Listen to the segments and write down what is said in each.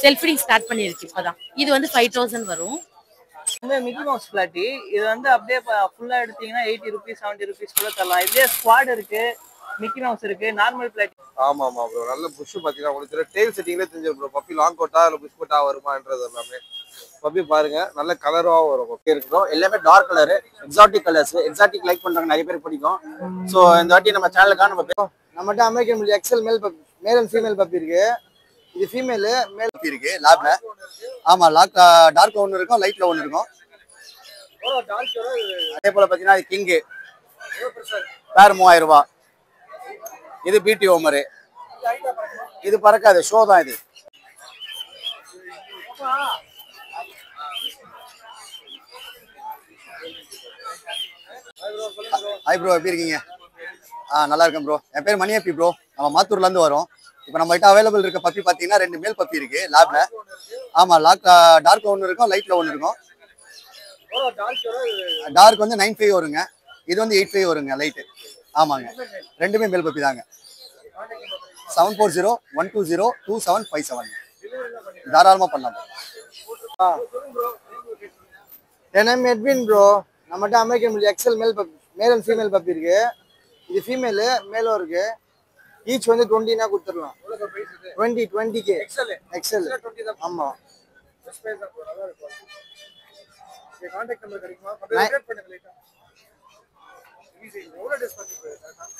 Self feeding start பண்ணிருக்கு இப்பதான். இது வந்து 5000 வரும். இந்த மிக்கி மவுஸ் பிளாட்டி இது வந்து அப்படியே ஃபுல்லா எடுத்தீங்கன்னா 80 ருபீஸ் 70 ருபீஸ் கூட தரலாம். இதுலயே ஸ்குவாட் இருக்கு, மிக்கி மவுஸ் இருக்கு, நார்மல் பிளாட்டி. ஆமா ஆமா ப்ரோ, நல்ல புஷ் பாத்தீங்கன்னா உங்களுக்கு டெயில் செட்டிங்ல தெரிஞ்சு ப்ரோ. பப்பி லாங் கோட்டா இல்ல புஷ் கோட்டா வருமான்றது எல்லாமே பப்பி பாருங்க, நல்ல கலராவும் வரும். பப்பி இருக்கும் எல்லாமே dark colour, exotic colours. Exotic like பண்றாங்க நிறைய பேர் பிடிக்கும். ஸோ இந்த வாட்டி நம்ம சேனலுக்காக நம்மகிட்ட அமெரிக்கன் மில் XL male and female puppy இருக்கு. இது ஃபீமேல், மேல் பப்பி இருக்கு லேப்ல. ஆமா, டார்க் ஒன்று இருக்கும், லைட்ல ஒன்று இருக்கும். அதே போல பாத்தீங்கன்னா இது கிங்கு பேர் 3000 ரூபாய். இது பிடி ஓமரு. இது பறக்காது, ஷோ தான் இது. ஹாய் ப்ரோ, எப்படி இருக்கீங்க? நல்லா இருக்கேன் ப்ரோ. என் பேர் மணியப்பி ப்ரோ. நம்ம மாத்தூர்ல இருந்து வரோம். இப்போ நம்ம கிட்ட அவைலபிள் இருக்க பப்பி பாத்தீங்கன்னா 2 மேல் பப்பி இருக்கு லேப்ல. ஆமா, டார்க் ஒன்று இருக்கும், லைட்ல ஒன்று இருக்கும். டார்க் வந்து 95 வருங்க, இது வந்து 85 வருங்க லைட்டு. ஆமாங்க, ரெண்டுமே மேல் பப்பி தாங்க. 7401202757 தாராளமா பண்ணலாம். என் நேம் எட்வின் ப்ரோ. நம்மகிட்ட அமெரிக்கன் மில் XL male and female puppy இருக்கு. இது ஃபீமேலு, மேலும் இருக்கு. ஈச் வந்து 20னா கொடுத்துடலாம். 20K XL. ஆமா,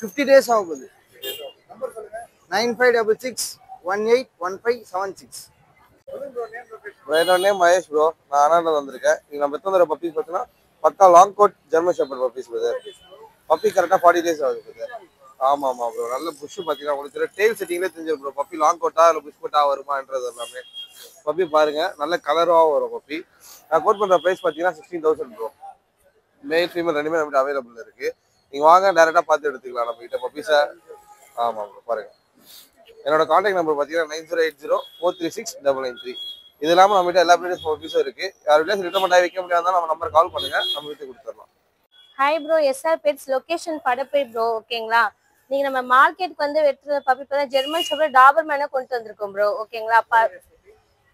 50 days ஆகுது. 9566181576. என்னோட நேம் மகேஷ் ப்ரோ. நான் அண்ணாண்ட வந்திருக்கேன். நீங்க நம்ம எத்தனை பப்பீஸ் பார்த்தீங்கன்னா பக்கா long coat German shepherd puppies brother. Puppy கரெக்டாக 40 days ஆகுது பிரதர். ஆமா ஆமா ப்ரோ, நல்ல புஷ் பார்த்தீங்கன்னா உங்களுக்கு டெயில் செட்டிங்லேயே தெரிஞ்சு ப்ரோ. பப்பி லாங் கோட்டா இல்லை புஷ் கோட்டா வருமான்றது எல்லாமே பப்பி பாருங்க, நல்ல கலராகவும் வரும் பப்பி. நான் கோட் பண்ணுற ப்ரைஸ் பார்த்தீங்கன்னா 16,000 ப்ரோ. மேல் ஃபீமேல் ரெண்டுமே நம்மகிட்ட அவைலபிள் இருக்கு. நீங்க வாங்க, டேரெக்டாக பார்த்து எடுத்துக்கலாம் நம்ம கிட்ட பப்பீஸை. ஆமாம் ப்ரோ, பாருங்க. என்னோட கான்டாக்ட் நம்பர் பார்த்தீங்கன்னா 9080436993. இது இல்லாமல் நம்ம கிட்ட எல்லா பிளேஸ் பப்பீஸும் இருக்கு. யார் பிளேஸ் ரிட்டர்மெண்ட் ஆகி வைக்க முடியாதான் நம்ம நம்பர் கால் பண்ணுங்க, நம்ம வீட்டுக்கு கொடுத்துடலாம். Hi bro, SR pets location Padappai bro. ஓகேங்களா, நீங்க நம்ம மார்க்கெட்டுக்கு வந்து வெட்டுற பப்பி இப்போ ஜெர்மன் ஷெப்பர்ட் டாபர்மேனை கொண்டு வந்திருக்கோம் ப்ரோ. ஓகேங்களா,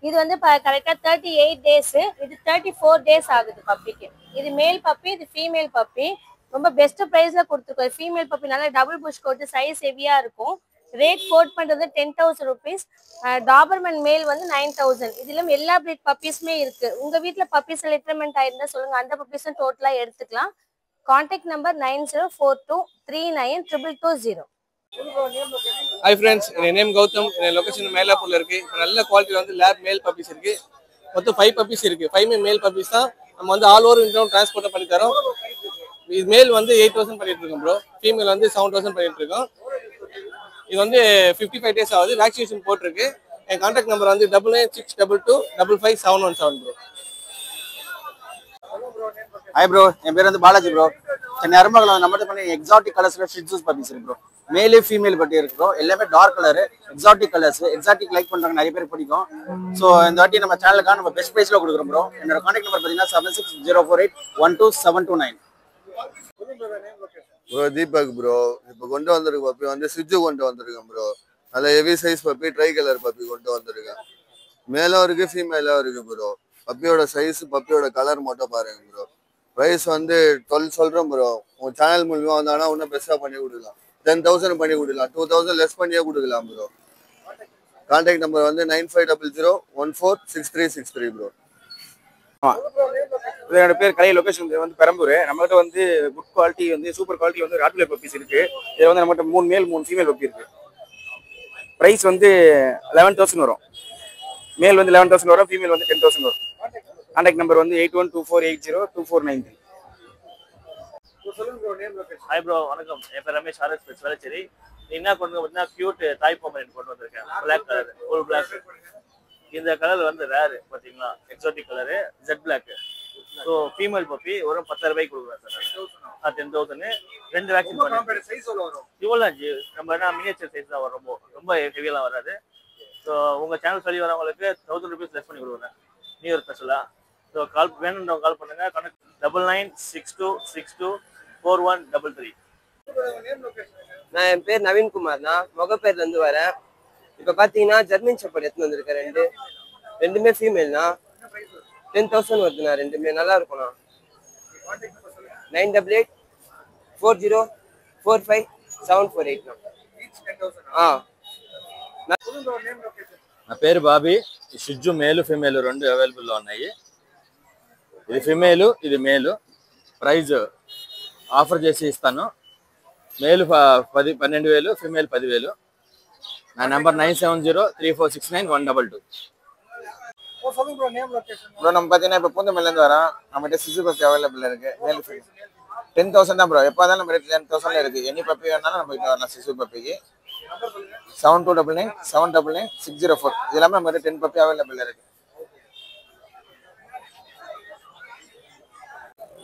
இது வந்து கரெக்டாக 38 days, இது 34 days ஆகுது பப்பிக்கு. இது மேல் பப்பி, இது ஃபீமேல் பப்பி. ரொம்ப பெஸ்ட் ப்ரைஸ்ல கொடுத்துருக்கோம். ஃபீமேல் பப்பி நல்லா டபுள் புஷ் கோட், சைஸ் ஹெவியா இருக்கும். ரேட் கோட் பண்றது 10,000 rupees. டாபர்மேன் மேல் வந்து 9,000. இதுல எல்லா பிரீட் பப்பீஸுமே இருக்கு. உங்க வீட்டுல பப்பீஸ் ரிட்டர்மெண்ட் ஆயிருந்தா சொல்லுங்க, அந்த பப்பீஸும் டோட்டலா எடுத்துக்கலாம். Contact number 9042392220. ஹாய் ஃப்ரெண்ட்ஸ், என் நேம் கௌதம். என் லொகேஷன் மேலாப்பூர்ல இருக்கு. இப்போ நல்ல குவாலிட்டியில் வந்து லேப் மேல் பப்பீஸ் இருக்கு. மொத்தம் 5 பப்பீஸ் இருக்கு. 5 மேல் பப்பீஸ் தான் நம்ம வந்து ஆல் ஓவர் இந்தியாவும் டிரான்ஸ்போர்ட் பண்ணி தரோம். இது மேல் வந்து 8,000 பண்ணிட்டு இருக்கோம் ப்ரோ. ஃபீமேல் வந்து 7,000 பண்ணிட்டு இருக்கோம். இது வந்து 55 days ஆகுது. வேக்சினேஷன் போட்டிருக்கு. என் கான்டாக்ட் நம்பர் வந்து 9962255717 ப்ரோ. ஹாய் ப்ரோ, என் பேர் வந்து பாலாஜி ப்ரோ. சென்னை அருமகலம் நம்மகிட்ட பண்ணி எக்ஸாட்டிக் கலர்ஸ்ல ஷிட்ஸூஸ் பப்பீஸ் இருக்கு ப்ரோ. மேலே ஃபீமேல் பட்டி இருக்கு ப்ரோ. எல்லாமே dark colour, exotic colours. Exotic like பண்றாங்க நிறைய பேர் பிடிக்கும். ஸோ இந்த வாட்டி நம்ம சேனலுக்காக நம்ம பெஸ்ட் ப்ரைஸ்ல கொடுக்குறோம் ப்ரோ. என்னோட கான்டாக்ட் நம்பர் பார்த்தீங்கன்னா 7604812729. Bro Deepak bro. இப்போ கொண்டு வந்திருக்க பப்பி வந்து ஸ்விட்சு கொண்டு வந்திருக்கேன் ப்ரோ. நல்ல heavy size puppy, try colour puppy கொண்டு வந்திருக்கேன். மேலும் இருக்கு, ஃபீமேலும் இருக்கு ப்ரோ. பப்பியோட சைஸ், பப்பியோட கலர் மட்டும் பாருங்க ப்ரோ. ப்ரைஸ் வந்து 12 சொல்றேன் ப்ரோ. உங்க சேனல் மூலியமா வந்தானா இன்னும் பெஸ்ட்டாக பண்ணி கொடுக்கலாம். 10,000 பண்ணி கொடுக்கலாம். 2,000 லெஸ் பண்ணியே கொடுக்கலாம் ப்ரோ. கான்டாக்ட் நம்பர் வந்து 9500146363 ப்ரோ. என்னோட பேர் கலை. லொகேஷன் வந்து பெரம்பூர். நம்மகிட்ட வந்து குட் குவாலிட்டி வந்து சூப்பர் குவாலிட்டி வந்து ராட்வீலர் பப்பீஸ் இருக்கு. இதில் வந்து நம்மகிட்ட 3 மேல் 3 ஃபீமேல் பப்பி இருக்கு. ப்ரைஸ் வந்து 11,000 வரும். மேல் வந்து 11,000 வரும், ஃபீமேல் வந்து 10,000 வரும். கான்டாக்ட் நம்பர் வந்து 8124802493. ஹாய் ப்ரோ, வணக்கம். என் பேர் ரமேஷ், ஆர்எஸ் பெட்ஸ் வேளச்சேரி. என்ன கொண்டு பார்த்தீங்கன்னா கியூட் தாய் பொமரேனியன் கொண்டு வந்திருக்கேன். Black colour, full black. இந்த கலர் வந்து ரேர் பார்த்தீங்களா, exotic colour, jet black. So female puppy ஒரு 10,000 ரூபாய்க்கு கொடுக்குறேன் சார். 10,000. 2 வேக்சின் பண்ணி இவ்வளோ நம்ம என்ன மினியேச்சர் சைஸ் தான் வரும். ரொம்ப ஹெவியெல்லாம் வராது. ஸோ உங்கள் சேனல் சொல்லி வரவங்களுக்கு 1000 rupees லெஸ் பண்ணி கொடுக்குறேன் நியூ இயர் ஸ்பெஷலாக. ஸோ கால் வேணுன்றவங்க கால் பண்ணுங்க. கனெக்ட் 9962624133. நான் என் பேர் நவீன்குமார் தான், முகப்பேர்லேருந்து வரேன். இப்போ பார்த்தீங்கன்னா ஜெர்மன் ஷெப்பர்ட் எடுத்துன்னு வந்திருக்கேன். ரெண்டுமே ஃபீமேல்னா 10,000 வருதுண்ணா. ரெண்டுமே நல்லா இருக்கும்ண்ணா. 988 40 45 748ண்ணா. నా పేరు బాబీ. షిజ్జు మేలు ఫీమేల్ రెండు అవైలబుల్లో ఉన్నాయి. ఇది ఫీమేలు, ఇది మేలు. ప్రైజ్ ఆఫర్ చేసి ఇస్తాను. మేలు 12,000, ఫీమేల్ 10,000. నా నెంబర్ 9703469122. ப்ரோ நம்ம பார்த்தீங்கன்னா இப்போ பூந்தமல்லிலேருந்து வரோம். நம்மகிட்ட சிசு பப்பி அவைலபிள் இருக்கு. மேல் 10,000 தான் ப்ரோ. எப்போ இருந்தாலும் நம்ம ரேட் 10,000 இருக்கு. எனி பப்பி வேணாலும் நம்ம கிட்ட வரலாம். சிசு பப்பிக்கு 7299 799 604 இது எல்லாமே நம்ம 10 பப்பி அவைலபிள் இருக்கு.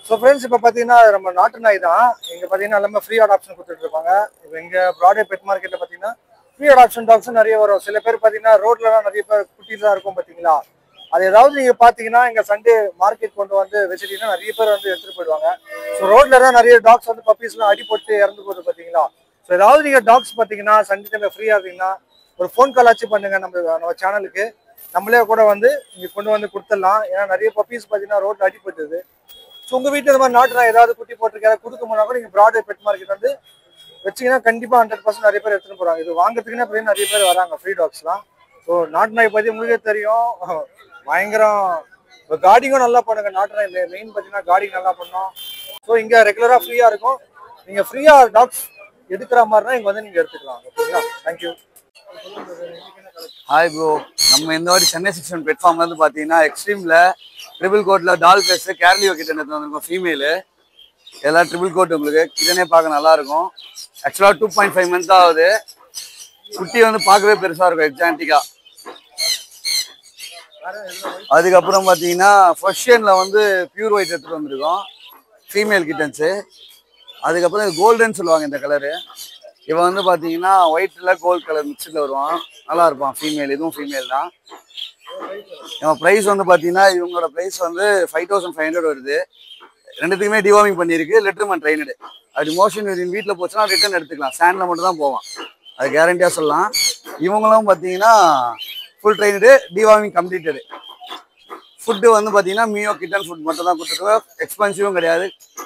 ஸோ ஃப்ரெண்ட்ஸ் இப்போ பார்த்தீங்கன்னா நம்ம நாட்டு நாய் தான். இங்கே பார்த்தீங்கன்னா எல்லாமே ஃப்ரீ அடாப்ஷன் கொடுத்துட்டு இருப்பாங்க. இப்போ எங்கள் ப்ராடே பெட் மார்க்கெட்டில் பார்த்தீங்கன்னா ஃப்ரீ அடாப்ஷன் டாக்ஸும் நிறைய வரும். சில பேர் பார்த்தீங்கன்னா ரோட்லலாம் நிறைய பேர் குட்டிலாம் இருக்கும் பார்த்தீங்களா. அது ஏதாவது நீங்கள் பார்த்தீங்கன்னா எங்கள் சண்டே மார்க்கெட் கொண்டு வந்து வச்சுட்டீங்கன்னா நிறைய பேர் வந்து எடுத்துகிட்டு போயிடுவாங்க. ஸோ ரோட்ல தான் நிறைய டாக்ஸ் வந்து பப்பீஸ்லாம் அடிபட்டு இறந்து போகுது பார்த்தீங்களா. ஸோ ஏதாவது நீங்கள் டாக்ஸ் பார்த்தீங்கன்னா சண்டே டைமில் ஃப்ரீயாக இருந்தீங்கன்னா ஒரு ஃபோன் கால் ஆச்சு பண்ணுங்க நம்ம சேனலுக்கு. நம்மளே கூட வந்து இங்கே கொண்டு வந்து கொடுத்துடலாம். ஏன்னா நிறைய பப்பீஸ் பார்த்தீங்கன்னா ரோட்டில் அடிபட்டுது. ஸோ உங்கள் வீட்டில் இந்த மாதிரி நாட்டு ஏதாவது குட்டி போட்டிருக்காரு கொடுக்க முடியா கூட நீங்கள் ப்ராடே பெட் மார்க்கெட் வந்து வச்சிங்கன்னா கண்டிப்பாக 100% நிறைய பேர் எடுத்துகிட்டு போகிறாங்க. இது வாங்கிறதுக்குன்னே இப்போ நிறைய பேர் வராங்க ஃப்ரீ டாக்ஸ்லாம். ஸோ நாட்டு நாய் பற்றி உங்களுக்கே தெரியும், பயங்கரம். இப்போ கார்டிங்கும் நல்லா பண்ணுங்க. நாட்டு நாய் மெயின் பார்த்தீங்கன்னா கார்டிங் நல்லா பண்ணோம். ஸோ இங்கே ரெகுலராக ஃப்ரீயாக இருக்கும். நீங்கள் ஃப்ரீயாக டாக்ஸ் எடுக்கிற மாதிரினா இங்கே வந்து நீங்கள் எடுத்துக்கலாம். ஓகேங்களா? தேங்க்யூ. ஹாய் ப்ரோ, நம்ம இந்த வாட்டி சென்னை 61 பிளாட்ஃபார்ம்ல இருந்து பார்த்தீங்கன்னா எக்ஸ்ட்ரீமில் ட்ரிபிள் கோட்டில் டால் பேஸ் கேர்லியோ கிட்டன் எடுத்து வந்திருக்கோம். ஃபீமேலு எல்லாம் ட்ரிபிள் கோட் உங்களுக்கு கிட்டனே பார்க்க நல்லா இருக்கும். ஆக்சுவலாக 2.5 மந்த் தான் ஆகுது. குட்டி வந்து பார்க்கவே பெருசாக இருக்கும் எக்ஸான்டிக்காக. அதுக்கப்புறம் பார்த்தீங்கன்னா ஃபர்ஷியனில் வந்து பியூர் ஒயிட் எடுத்துகிட்டு வந்திருக்கோம் ஃபீமேல் கிட்டன்ஸு. அதுக்கப்புறம் கோல்டுன்னு சொல்லுவாங்க இந்த கலரு. இவன் வந்து பார்த்தீங்கன்னா ஒயிட்டில் கோல்டு கலர் மிக்ஸில் வருவான். நல்லா இருப்பான் ஃபீமேல். இதுவும் ஃபீமேல் தான். இவன் ப்ரைஸ் வந்து பார்த்தீங்கன்னா இவங்களோட ப்ரைஸ் வந்து 5,500 வருது. ரெண்டுத்துக்குமே டிவார்மிங் பண்ணியிருக்கு. லெட்டர்மன் ட்ரைனடு. அப்படி மோஷன் வீட்டில் போச்சுன்னா ரிட்டர்ன் எடுத்துக்கலாம். ஸ்டாண்டில் மட்டும் தான் போவான். அது கேரண்டியாக சொல்லலாம். இவங்களும் பார்த்தீங்கன்னா full trained, deworming completed. Food வந்து பார்த்தீங்கன்னா மியோ கிட்டன் ஃபுட் மட்டும் தான் கொடுத்துருக்கோம். எக்ஸ்பென்சிவும் கிடையாது.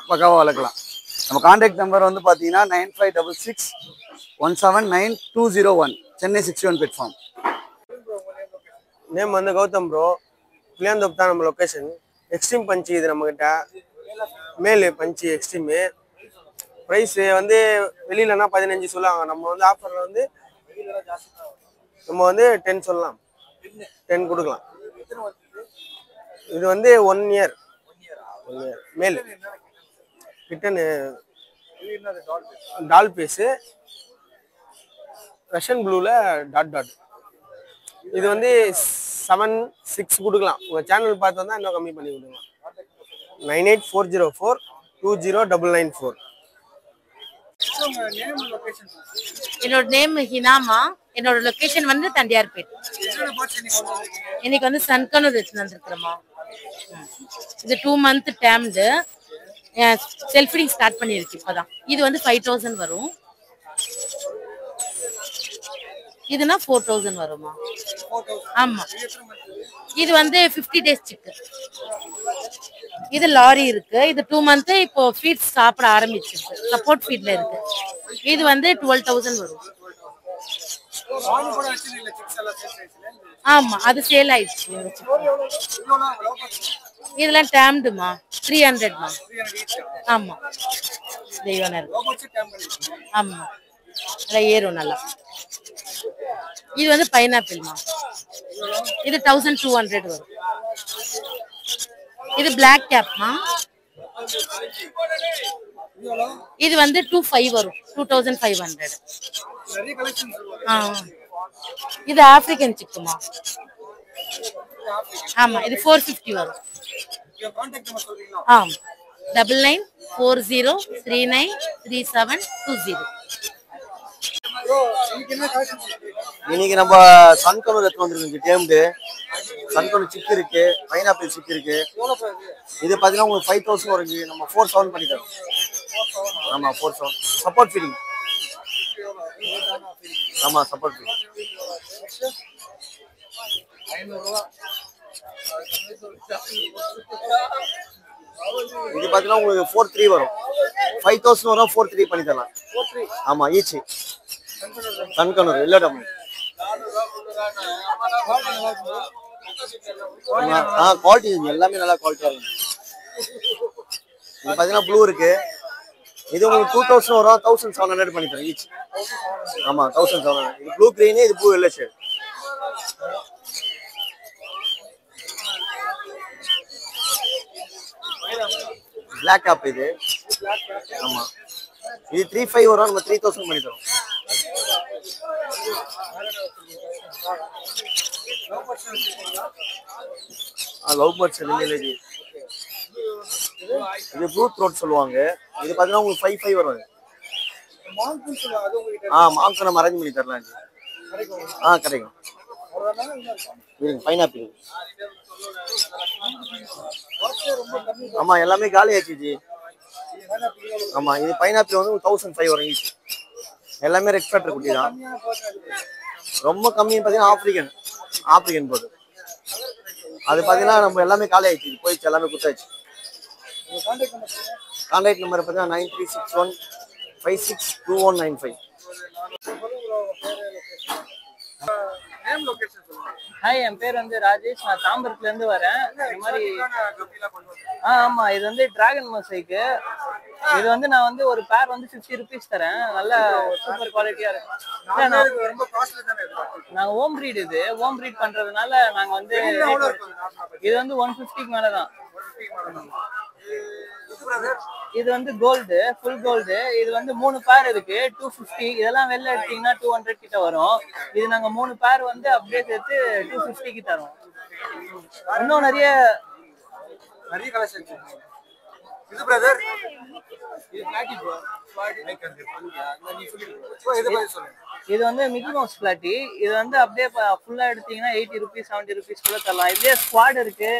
பக்காவாக வளர்க்கலாம். நம்ம கான்டாக்ட் நம்பர் வந்து பார்த்தீங்கன்னா 9566 179 சென்னை 61 பிளாட்ஃபார்ம். நேம் வந்து கௌதம் ப்ரோ. புளியாந்தோப்பு தான் நம்ம லொக்கேஷன். எக்ஸ்ட்ரீம் பஞ்சு இது நம்மக்கிட்ட. மேலு பஞ்சு எக்ஸ்ட்ரீமு. ப்ரைஸு வந்து வெளியிலனா 15 சொல்லுவாங்க. நம்ம வந்து ஆஃபரில் வந்து நம்ம வந்து 10 சொல்லலாம். 10 கொடுக்கலாம். இது வந்து 1 இயர் மேல் கிட்டனு டால் பேஸு ரஷ்யன் ப்ளூவில் டாட். இது வந்து 7,600 கொடுக்கலாம். உங்கள் சேனல் பார்த்து வந்தால் இன்னும் கம்மி பண்ணி கொடுக்கலாம். 9840 209994. என்னோட நேம் ஹினாமா. என்னோட லொகேஷன் வந்து தண்டியார்பேட். இன்னைக்கு வந்து சன்கனூர் எடுத்து வந்துருக்குறோமா. இது 2 மந்த் டேம்டு. செல்ஃப் ஃபீடிங் ஸ்டார்ட் பண்ணிருக்கு இப்போதான். இது வந்து 5,000 வரும். இதுனா 4,000 வருமா? ஆமா. இது வந்து 50 days சிக்கு. இது லாரி இருக்கு. இது 2 மந்த் இப்போ ஃபீட் சாப்பிட ஆரம்பிச்சிருக்கு. சப்போர்ட் ஃபீட்ல இருக்கு. இது வந்து 12,000 வரும். ஆமா, அது சேல் ஆயிடுச்சு. இதெல்லாம் டேம்டுமா 300மா. ஆமா, தெய்வம் இருக்கு. ஆமா, அதான் ஏறும் நல்லா. இது வந்து பைனாப்பிள்மா. இது 1200 வரும். இது பிளாக் கேப்மா. இது வந்து 25 வரும். 2500. இது ஆப்பிரிக்கன் சிக்குமா. ஆமா, இது 450 வரும். 9940393720. இன்னைக்கு நம்ம சன்கனூர் எடுத்து வந்துருக்கு. டேம்டு சன்கனூர் சிக்கு இருக்கு. பைனாப்பிள் சிக்கு இருக்கு. இது பார்த்தீங்கன்னா உங்களுக்கு 5,000 வருது. நம்ம 4,000 பண்ணி தரோம். ஆமா, 4,000 சப்போர்ட் ஃபீடிங். ஆமா, சப்போர்ட் ஃபீடிங். இது பாத்தீங்கன்னா உங்களுக்கு 4,3 வரும். 5,000 வரும். 4,3 பண்ணி தரலாம். ஆமா ஈச் சன்கனூர் இல்ல டம்மு. குவாலிட்டி எல்லாமே நல்லா குவாலிட்டியா இருக்கு. இது பாத்தீங்கன்னா ப்ளூ இருக்கு. இது உங்களுக்கு 2,000 வரும். 1,700 பண்ணி தரேன் ஈச். ஆமா 1,700. இது ப்ளூ கிரீன், இது blue yellow shade. Black cap இது. ஆமா. இது 3,500 வரும். நம்ம 3,000 பண்ணி தரோம். லவ் பர்ட்ஸ் இல்ல இது ப்ளூ த்ரோட் சொல்லுவாங்க. இது பாத்தீங்கன்னா உங்களுக்கு 5,500 வரும். மாங்கு நம்ம அரேஞ்ச் பண்ணி தரலாம். கிடைக்கும். பைனாப்பிள். ஆமா எல்லாமே காலி ஆச்சு. ஆமா இது பைனாப்பிள் வந்து 1,500 வரும் ஈச். எல்லாமே ரெட் ஃபேக்டர் குட்டி தான். ரொம்ப கம்மி பாத்தீங்கன்னா ஆப்பிரிக்கன் போது. அது பாத்தீங்கன்னா நம்ம எல்லாமே காலி ஆயிடுச்சு. போயிடுச்சு, எல்லாமே குத்தாச்சு. கான்டாக்ட் நம்பர் பாத்தீங்கன்னா 9361562195. ஹாய், என் பேர் வந்து ராஜேஷ். நான் தாம்பரத்துல இருந்து வரேன். இந்த மாதிரி ஆமா இது வந்து டிராகன் மொசைக்கு. இது வந்து நான் வந்து ஒரு பேர் வந்து 50 rupees தரேன். நல்ல சூப்பர் குவாலிட்டியா இருக்கு. நாங்க ஹோம் ப்ரீட். இது ஹோம் ப்ரீட் பண்றதுனால நாங்க வந்து இது வந்து 150க்கு மேலதான். இது வந்து கோல்டு, ஃபுல் கோல்டு. இது வந்து 3 பேர் இருக்கு. 250. இதெல்லாம் வெளில எடுத்தீங்கன்னா 200 கிட்ட வரும். இது நாங்க 3 பேர் வந்து அப்படியே சேர்த்து 250க்கு தரோம். இன்னும் நிறைய கலெக்ஷன். இது பிரதர் இது பிளாட்டி ப்ரோ. இது வந்து மிக்கி மவுஸ் பிளாட்டி. இது வந்து அப்படியே ஃபுல்லா எடுத்தீங்கன்னா 80 rupees 70 rupees கூட தரலாம். இதுலயே ஸ்குவாட் இருக்கு,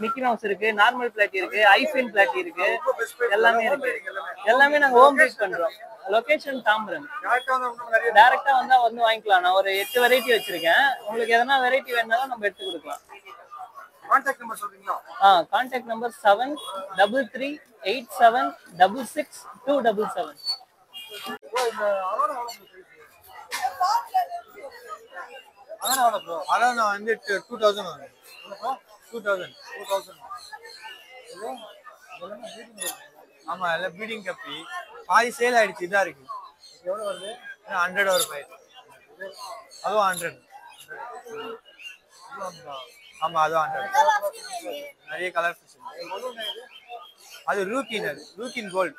மிக்கி மவுஸ் இருக்கு, நார்மல் பிளாட்டி இருக்கு, ஐஃபின் பிளாட்டி இருக்கு. எல்லாமே இருக்கு. எல்லாமே நாங்க ஹோம் ப்ரீட் பண்றோம். லொகேஷன் தாம்பரம். டைரக்டா வந்தா வந்து வாங்கிக்கலாம். நான் ஒரு 8 வெரைட்டி வச்சிருக்கேன். உங்களுக்கு எதனா வெரைட்டி வேணாலும் நம்ம எடுத்து கொடுக்கலாம். கான்டாக்ட் நம்பர் சொல்றீங்களா? Contact number 7338766277. அதான் வந்து 2000 வரும். 2000. ஆமா எல்லாம் பீடிங் கப்பி. பாதி சேல் ஆயிடுச்சு. இதா இருக்கு. எவ்வளவு வருது? 100 வரும். அதுவும் 100. ஆமா அதுவும் 100. நிறைய கலர் ஃபிஷ். அது ரூக்கின் கோல்ட்.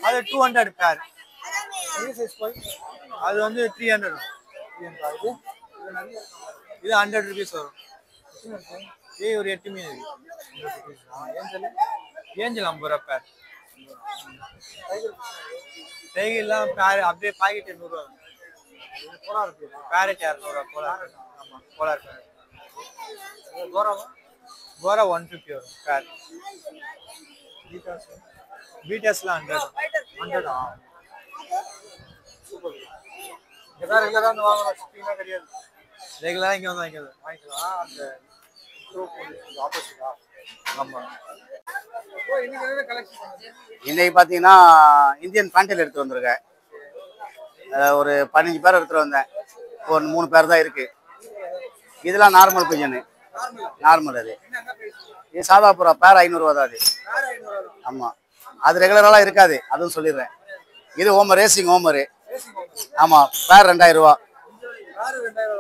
அது 200 பேர். அது வந்து 300. இது 100 rupees வரும். ஒரு 8 மீன் இருக்கு. ஏஞ்சல் 50 ரூபா பேர். டைகர்லாம் பேர் அப்படியே பாக்கெட் 100 ரூபா. பேரட் 200 ரூபா. போலார். ஆமா போலார் பேர். கோரா 150 வரும் பேர். பீட்டாஸ்லாம் 100. சூப்பர். எல்லாரும் ரெகுலரா வந்து வாங்கலாம். ஷிப்பிங்லாம் கிடையாது. ரெகுலரா இங்க வந்து வாங்கிக்கலாம். அந்த ஆப்போசிட்டா. ஆமா. இன்னைக்கு பாத்தீங்கன்னா இந்தியன் ஃபேண்டல் எடுத்து வந்திருக்கேன். ஒரு 15 பேர் எடுத்துட்டு வந்தேன். ஒரு 3 பேர் தான் இருக்கு. இதெல்லாம் நார்மல் பிஜன். நார்மல் இது சாதா புறா பேர் 500 ரூபா தான் அது. ஆமா அது ரெகுலரெல்லாம் இருக்காது. அதுவும் சொல்லிடுறேன். இது ரேசிங் ஹோமரு. ஆமா பேர் 2000 ரூபா.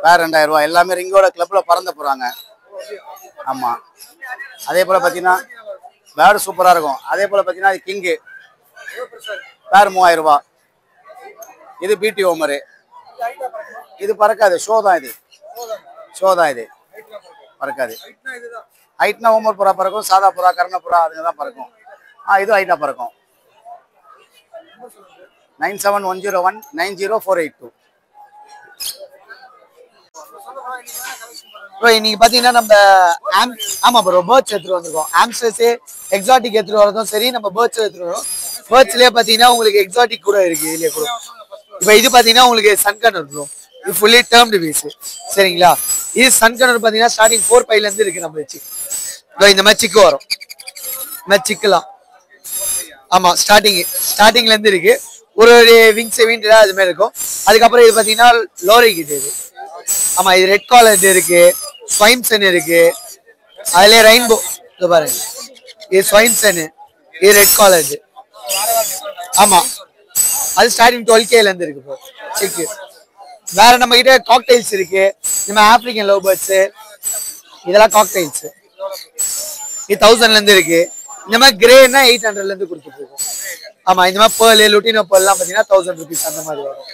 பேர் 2000 ரூபா. எல்லாமே ரிங்கோட கிளப்ல பறந்து போறாங்க. ஆமா அதே போல பாத்தீங்கன்னா பேர்டு சூப்பரா இருக்கும். அதே போல பாத்தீங்கன்னா கிங்கு பேர் 3000 ரூபா. இது பிடி ஹோமரு. இது பறக்காது. ஷோ தான் இது. பறக்காது. ஹைட்னா ஹோமர் புறா பறக்கும். சாதா புறா, கர்ண புறா அதுங்க தான் பறக்கும். இது ஹைட்டா பறக்கும். 9710190482. ப்ரோ இன்னைக்கு பாத்தீங்கன்னா நம்ம ஆமா ப்ரோ பேர்ட்ஸ் எடுத்துட்டு வந்திருக்கோம். ஆம்ஸ்டர்ஸ் எக்ஸாட்டிக் எடுத்துட்டு வரதும் சரி, நம்ம பேர்ட்ஸ் எடுத்துட்டு வரோம். பேர்ட்ஸ்லயே பாத்தீங்கன்னா உங்களுக்கு எக்ஸாட்டிக் கூட இருக்கு. இதுலயே கூட இப்ப இது பாத்தீங்கன்னா உங்களுக்கு சன்கனர் ப்ரோ. இது ஃபுல்லி டேர்ம்டு பீஸ் சரிங்களா. இது சன்கனர் பார்த்தீங்கன்னா ஸ்டார்டிங் 4.5 இருந்து இருக்கு நம்ம வச்சு. இந்த மாதிரி சிக்கு வரும், இந்த மாதிரி சிக்கலாம். ஆமா ஸ்டார்டிங்ல இருந்து இருக்கு. ஒரு விங்ஸ் வீண்டா அது மாதிரி இருக்கும். அதுக்கப்புறம் இது பார்த்தீங்கன்னா லோரி கிட் இது. ஆமா இது ரெட் காலர் இருக்கு, ஸ்வைம்சன் இருக்கு, அதுல ரெயின்போ இது பாருங்க. இது ஸ்வைம்சன், இது ரெட் காலர். ஆமா அது ஸ்டார்டிங் 12K இருந்து இருக்கு ப்ரோ சிக்கு. வேற நம்ம கிட்ட காக்டைல்ஸ் இருக்கு. நம்ம ஆப்பிரிக்கன் லவ் பேர்ட்ஸ் இதெல்லாம் காக்டைல்ஸ். இது 1000ல இருந்து இருக்கு. இந்த மாதிரி கிரேனா 800ல இருந்து கொடுத்துட்டு இருக்கோம். ஆமா இந்த மாதிரி பேர்ல் லுட்டினோ பேர்லாம் பாத்தீங்கன்னா 1000 rupees அந்த மாதிரி வரும்.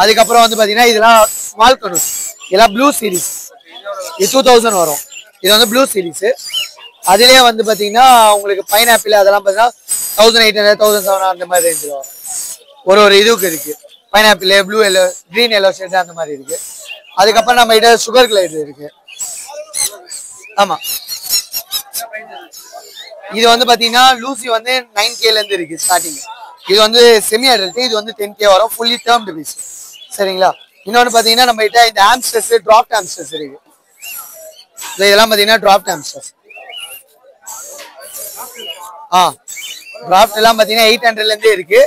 அதுக்கப்புறம் வந்து பாத்தீங்கன்னா இதெல்லாம் ஸ்மால் கனூஸ், இதெல்லாம் ப்ளூ சீரிஸ். இது 2000 வரும். இது வந்து ப்ளூ சீரிஸ். அதுலயே வந்து பாத்தீங்கன்னா உங்களுக்கு பைனாப்பிள் அதெல்லாம் பாத்தீங்கன்னா 1800 1700 அந்த மாதிரி ரேஞ்சில் வரும். ஒரு இதுக்கு இருக்கு pineapple, blue yellow, green yellow shade அந்த மாதிரி இருக்கு. அதுக்கப்புறம் நம்ம கிட்ட சுகர் கிளைட் இருக்கு. ஆமா இது வந்து பாத்தீங்கன்னா லூசி வந்து 9Kல இருந்து இருக்கு ஸ்டார்டிங். இது வந்து செமி அடல்ட், இது வந்து 10K வரும், ஃபுல்லி டேர்ம்டு பீஸ் சரிங்களா. இன்னொன்னு பாத்தீங்கன்னா நம்ம கிட்ட இந்த ஆம்ஸ்டர்ஸ், டிராப்ட் ஆம்ஸ்டர்ஸ் இருக்கு. இதெல்லாம் பாத்தீங்கன்னா டிராப்ட் ஆம்ஸ்டர்ஸ். டிராப்ட் எல்லாம் பாத்தீங்கன்னா 800ல இருந்தே இருக்கு.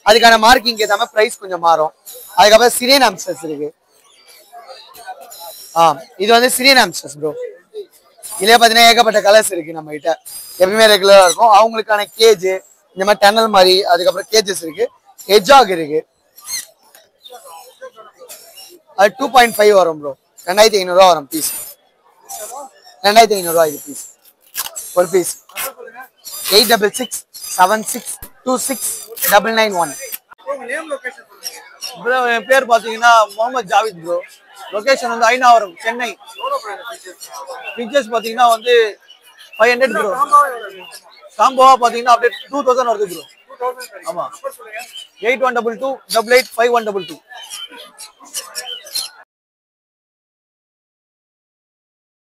அதுக்கான மார்க்கிங் ஏற்ற மாதிரி பிரைஸ் கொஞ்சம் மாறும். அதுக்கப்புறம் சிரியன் ஆம்ஸ்டர்ஸ் இருக்கு. இது வந்து சிரியன் ஆம்ஸ்டர்ஸ் ப்ரோ. இதுல பாத்தீங்கன்னா ஏகப்பட்ட கலர்ஸ் இருக்கு நம்ம கிட்ட, எப்பவுமே ரெகுலரா இருக்கும். அவங்களுக்கான கேஜ் இந்த மாதிரி டனல் மாதிரி, அதுக்கப்புறம் கேஜஸ் இருக்கு. ஹெட்ஜாக் இருக்கு, அது 2.5 வரும் ப்ரோ. 2500 ரூபா வரும் பீஸ். 2500 ரூபா இது பீஸ், ஒரு பீஸ். 8667626991. ப்ரோ என் பேர் பாத்தீங்கன்னா முகமது ஜாவித் ப்ரோ. லொகேஷன் வந்து ஐநாவரம், சென்னை. பிக்சர்ஸ் பாத்தீங்கன்னா வந்து 500 ப்ரோ. காம்போவா பாத்தீங்கன்னா அப்படியே 2000 வருது ப்ரோ. ஆமா 8122885122.